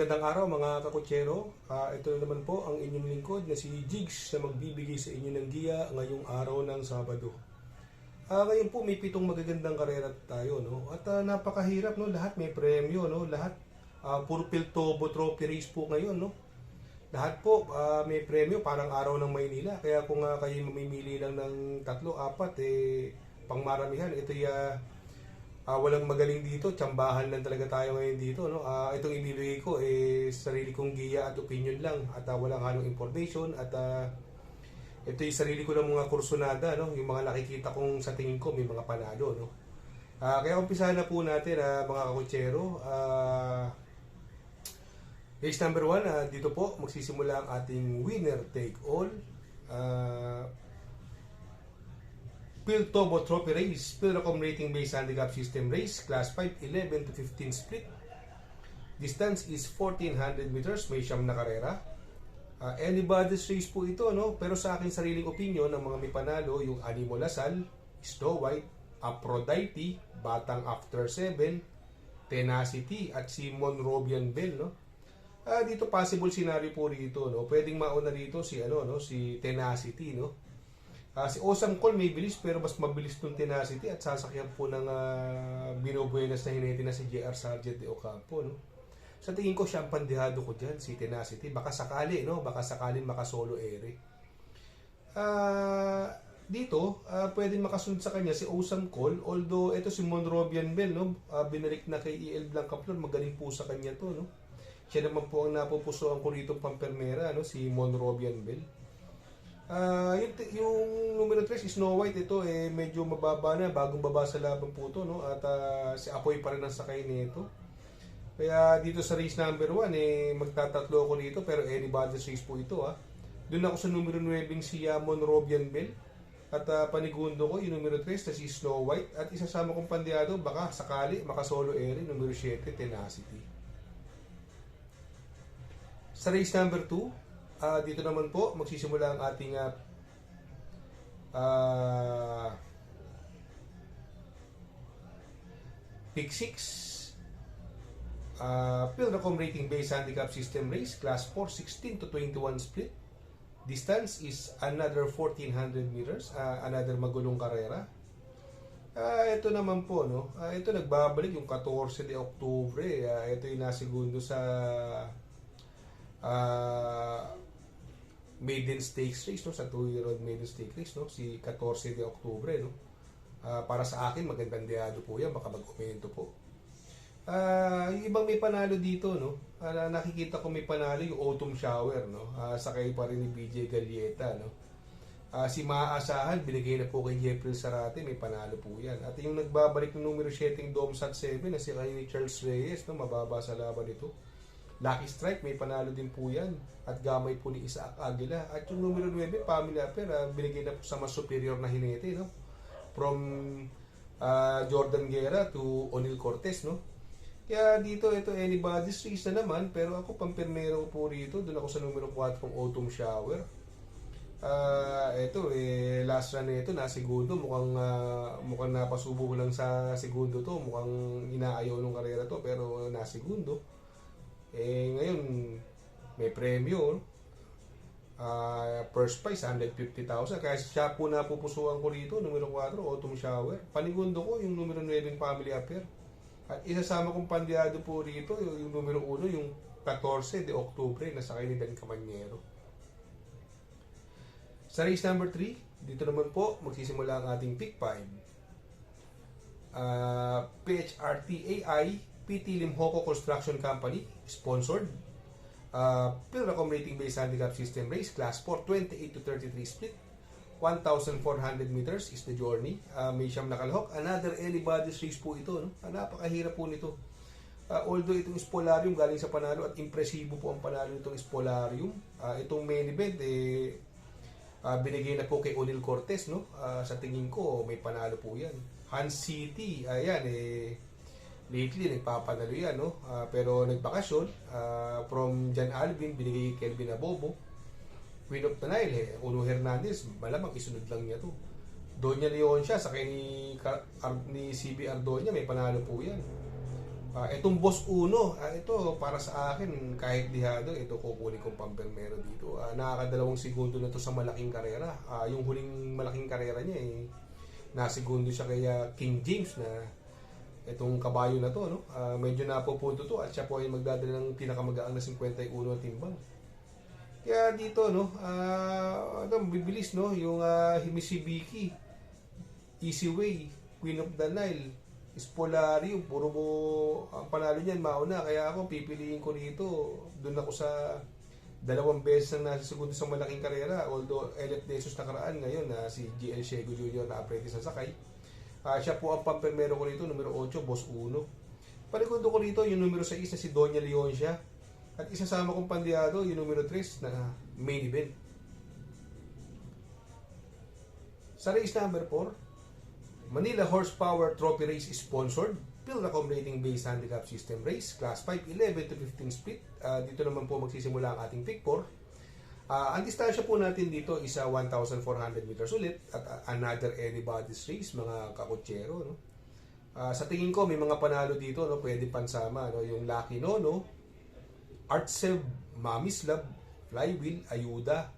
Magandang araw mga kakutsero. Ito naman po ang inyong lingkod na si Jigs na magbibigay sa inyo ng giya ngayong araw ng Sabado. Ngayon po may 7 magagandang karera tayo, no? At napakahirap, no? Lahat may premyo, no? Lahat puro Piltobo Trophy race po ngayon, no? Lahat po may premyo, parang araw ng Maynila. Kaya kung kayo mamimili lang ng 3, 4, pangmaramihan, ito walang magaling dito, tsambahan lang talaga tayo ngayon dito, no? Itong ibibigay ko sarili kong giya at opinion lang at walang halong information at ito yung sarili ko ng mga kursunada, no? Yung mga nakikita kong sa tingin ko may mga panalo, no? Kaya umpisahan na po natin mga kakutsero. Race number 1, dito po magsisimula ang ating winner take all. Piltobo Trophy Race, Pilracom Rating Based Handicap System Race, Class 5, 11 to 15 split. Distance is 1400 meters, may siyam na karera. Anybody's race po ito, no? Pero sa aking sariling opinion, ng mga may panalo, yung Animo Lasal, Snow White, Aphrodite, Batang After 7, Tenacity, at si Monrobian Bell, no? Dito possible scenario po rito, no? Pwedeng mauna rito si si Tenacity, no? Si Awesome Call may bilis pero mas mabilis nung Tenacity at sasakyan po ng binubuenas na hinete na si JR Sargent de Ocampo, no? Sa tingin ko siya ang pandihado ko dyan, si Tenacity. Baka sakali, no? Baka sakaling makasolo ere. Dito, pwedeng makasunod sa kanya si Awesome Call. Although, ito si Monrobian Bell, no? Binalik na kay EL Blancaplor. Magaling po sa kanya to, no? Siya naman po ang napupusuan ko rito pampermera, no? Si Monrobian Bell. Yung numero 3 is Snow White. Ito medyo mababa na, bagong baba sa laban po to, no? At si Apoy pa rin ang sakay nito. Kaya dito sa race number 1 magtatatlo ako dito pero anybody's race po ito. Doon ako sa numero 9 si Monrobian Bell. At panigundo ko yung numero 3 na si Snow White. At isasama kong pandiado baka sakali makasolo ere numero 7 Tenacity. Sa race number 2, dito naman po magsisimula ang ating pick 6. Pilracom Rating Based Handicap System Race, Class 4, 16 to 21 split. Distance is another 1400 meters, another magulong karera. Ito naman po, no? Ito nagbabalik yung 14 de Oktubre. Ito yung nasigundo sa Maiden Stakes Race, no? Sa 2-year-old Maiden Stakes Race, no? Si 14 de Oktubre, no? Para sa akin, magandang diado po yan. Baka mag-komento po. Yung ibang may panalo dito, no? Nakikita ko may panalo yung Autumn Shower, no? Sakay pa rin ni BJ Galieta, no? Si Maaasahan, binigay na po kay Jeffrey Sarate, may panalo po yan. At yung nagbabalik ng numero 7, Domsat 7, na si ni Charles Reyes, no? Mababa sa laban ito. Lucky Strike, may panalo din po yan. At gamay po ni Isaac Aguila. At yung numero 9, Family Affair, binigay na po sa mas superior na hinete, no? From Jordan Guerra to O'Neal Cortez, no? Kaya dito, ito anybody's race na naman. Pero ako, pampirmero po rito. Doon ako sa numero 4 kong Autumn Shower. Ito, last run nito, nasigundo. Mukhang napasubo ko lang sa segundo to. Mukhang inaayaw nung karera to. Pero nasigundo. Ngayon, may premyo. First prize, 150,000. Kaya siya po napupusuan ko rito, numero 4, Autumn Shower. Panigundo ko, yung numero 9, Family Affair. At isasama kong pandiado po rito, yung numero 1, yung 14 de Oktubre, na sakay ni Dan Camanyero. Sa race number 3, dito naman po, magsisimula ang ating pick 5. PHRT AI, PT Limhoco Construction Company, sponsored. Pilracom Rating Based Handicap System Race, Class 4, 28 to 33 split. 1,400 meters is the journey. May siyam na kalahok. Another anybody's race po ito, no? Napakahirap po nito. Although itong Spolarium galing sa panalo at impresibo po ang panalo nitong Spolarium. Itong main event, binigay na po kay O'Neal Cortez, no? Sa tingin ko, may panalo po yan. Hans City, ayan, lately nagpapanalo yan, no? Pero nagbakasyon. From John Alvin, binigay kay Kelvin Abobo. Queen of the Nile, Uno Hernandez, malamang isunod lang niya to. Doña Leon siya, sakay ni CB Ardoña, may panalo po yan. Itong Boss Uno, ito para sa akin kahit dihado, ito kukunin kong pampermero dito. Nakakadalawang segundo na to sa malaking karera. Yung huling malaking karera niya nasegundo siya kaya King James na itong kabayo na to, no? Medyo napupunto to at siya po ay magdadala ng pinakamagaang na 51 ang timbang. Kaya dito, no, ito bibilis, no, yung Mitsubishi, Easy Way, Queen of the Nile, Spolarium, puro mo ang panalo niyan mauna, kaya ako pipiliin ko dito. Doon ako sa dalawang beses na nasa segundo sa malaking karera, although Elliot Desos nakaraan ngayon na si GL Shego Jr. na apprentice sa sakay. Siya po ang pampermero ko rito, numero 8, Boss Uno. Palikondo ko rito yung numero 6 na si Doña Leoncia. At isasama kong pandiado yung numero 3 na main event. Sa race number 4, Manila Horsepower Trophy Race is sponsored. Pilracom Rating Based Handicap System Race, Class 5, 11 to 15 split. Dito naman po magsisimula ang ating pick 4. Ang distansya po natin dito is 1,400 meters ulit at another anybody's race, mga kakutsero. No? Sa tingin ko, may mga panalo dito, no? Pwede pansama. No? Yung Lucky Nono, Artsev, Mami's Love, Flywheel, Ayuda,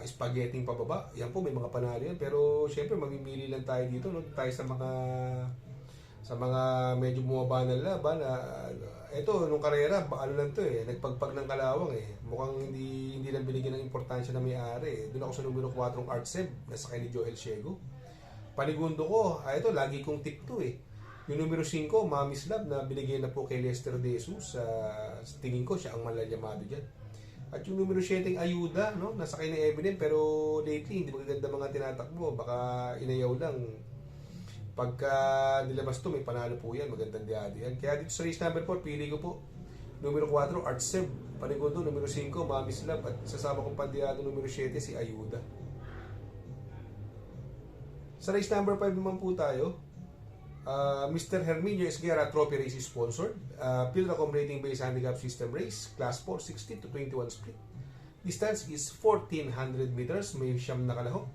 spaghetti pababa. Yan po, may mga panalo yan. Pero syempre mamimili lang tayo dito, no? Tayo sa mga medyo bumaba na laban. Ito nung karera, ano lang to nagpagpag ng kalawang Mukhang hindi lang binigyan ng importansya na may-ari. Doon ako sa numero 4 Artsev, nasa kay ni Joel Shego. Panigundo ko, ito lagi kong tip to Yung numero 5, Mami's Love, na binigyan na po kay Lester De Jesus. Sa tingin ko siya ang malalyamado dyan. At yung numero 7 Ayuda, no? Nasa kay ni Eminem, pero lately hindi magaganda mga tinatakbo, baka inayaw lang. Pagka nilabas to, may panalo po yan, magandang diado yan. Kaya dito sa race number 4, pili ko po numero 4 Artsev, panigundo numero 5 Mami's Love, at sasama kong pandiado numero 7 si Ayuda. Sa race number 5 naman po tayo, Mr. Herminio Esguerra Trophy Race is sponsored. Pilracom Rating Based Handicap System Race, Class 4, 16 to 21 split. Distance is 1,400 meters, may siyam na kalahok.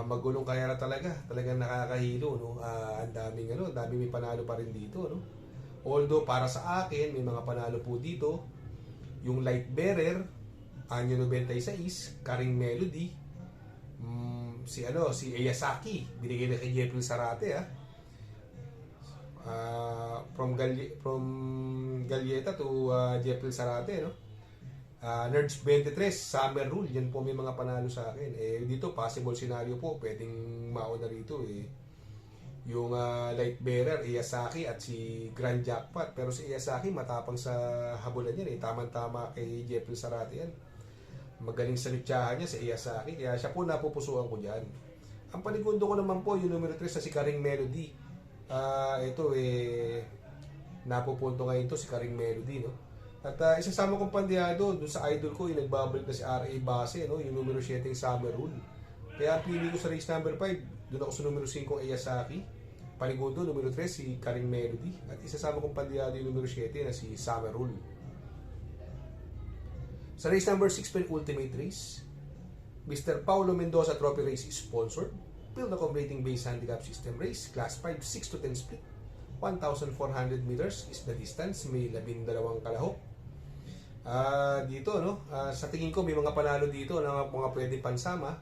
Magulong karera talagang nakakahilo, no? Ang daming may panalo pa rin dito, no? Although para sa akin, may mga panalo po dito. Yung Light Bearer, Anyo 96, Karing Melody, si Eyasaki, binigay na kay Jeffrey Sarate, from Gaglieta to Jeffrey Sarate, no? Nerds 23, Summer Rule, yan po may mga panalo sa akin. Dito, possible scenario po, pwedeng mauna rito yung Light Bearer, Iyasaki at si Grand Jackpot. Pero si Iyasaki, matapang sa habulan yan Tama-tama kay Jeffrey Sarate yan. Magaling sa litsahan niya si Iyasaki, kaya siya po napupusuan ko dyan. Ang panigundo ko naman po, yung numero 3 na si Karing Melody. Napupunto ngayon to si Karing Melody, no? At isasama kong pandiado doon sa idol ko, yung nagbabalik na si R.A. Base, no? Yung numero 7 Summer Rule. Kaya pili ko sa race number 5, doon ako sa numero 5 Iyasaki. Panigundo, numero 3 si Karing Melody. At isasama kong pandiado yung numero 7 na si Summer Rule. Sa race number 6 Ultimate Race, Mr. Paulo Mendoza Trophy Race is sponsored. Pilracom Rating Based Handicap System Race, Class 5, 6 to 10 split. 1,400 meters is the distance, may 12 kalahok. Dito, no? Sa tingin ko, may mga panalo dito na mga pwede pansama.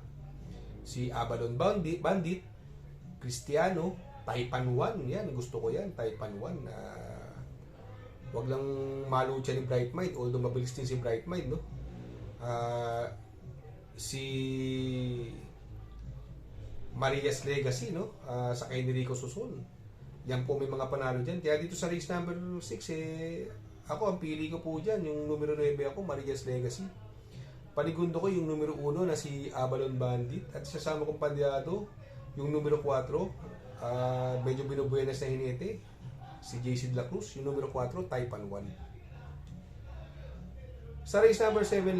Si Abalon Bandit, Cristiano, Taipan 1, yan, gusto ko yan, Taipan 1. Wag lang malo siya ni Bright Mind, although mabilis din si Bright Mind, no? Si Maria's Legacy, no? Sa kay ni Rico Susun. Yan po may mga panalo dyan. Kaya dito sa race number 6, ako ang pili ko po dyan, yung numero 9 ako, Maria's Legacy. Panigundo ko yung numero 1 na si Abalon Bandit. At sasama kong pandiado, yung numero 4, medyo binubuenas na hinete, si JC De La Cruz. Yung numero 4, Taipan 1. Sa race number 7,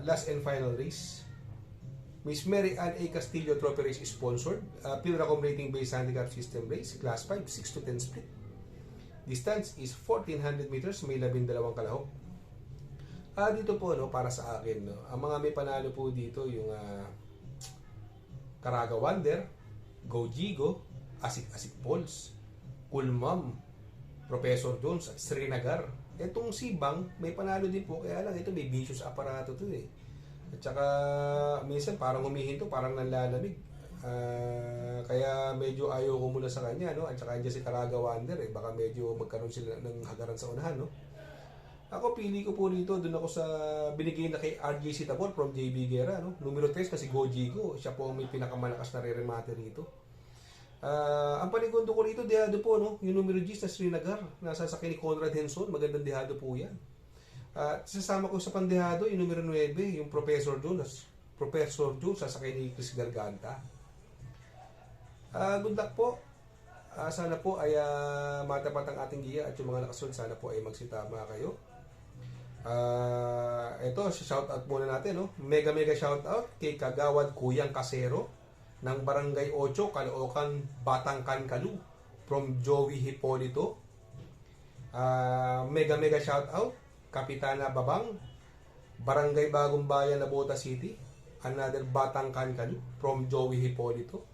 last and final race, Miss Mary Ann A. Castillo Trophy Race is sponsored. Pilracom Rating Based Handicap System Race, Class 5, 6 to 10 split. Distance is 1,400 meters, may 12 kalahok. Dito po, no, para sa akin, no, ang mga may panalo po dito, yung Caraga Wonder, Go Gigo, Asik-Asik Balls, Kulmam, Professor Jones at Srinagar. Itong Sibang, may panalo din po, kaya lang ito may vicious aparato to eh. At saka minsan parang humihinto, parang nanlalamig. Kaya medyo ayaw ko muna sa kanya, no? At saka andyan si Caraga Wonder, eh. Baka medyo magkaroon sila ng hagaran sa unahan, no? Ako, pili ko po dito, dun ako sa binigay na kay RJC Tabor from JB Guerra, no? Numero 3 kasi Gojigo, siya po ang may pinakamalakas na re-remate rito. Ang panigundo ko rito, dehado po, no? Yung numero G sa Srinagar, nasasakay ni Conrad Henson, magandang dehado po yan. At sasama ko sa pandehado, yung numero 9, yung Professor Jones. Professor Jones, sasakay ni Chris Garganta. Good luck po. Sana po ay matapat ang ating giya at yung mga nakasunod, sana po ay magsitama kayo. Ito, shoutout muna natin, no? Mega shoutout kay Kagawad Kuyang Kasero ng Barangay 8, Caloocan, Batangkan, Kalu, from Joey Hipolito. Mega shoutout Kapitana Babang, Barangay Bagong Bayan, Nabota City, another Batangkan, Kalu, from Joey Hipolito.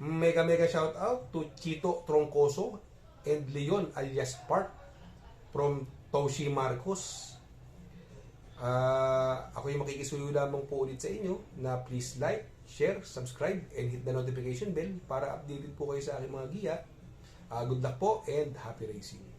Mega shoutout to Chito Troncoso and Leon alias Park from Toshi Marcos. Ako yung makikisuyo lamang po ulit sa inyo na please like, share, subscribe, and hit the notification bell para updated po kayo sa aking mga giya. Good luck po and happy racing!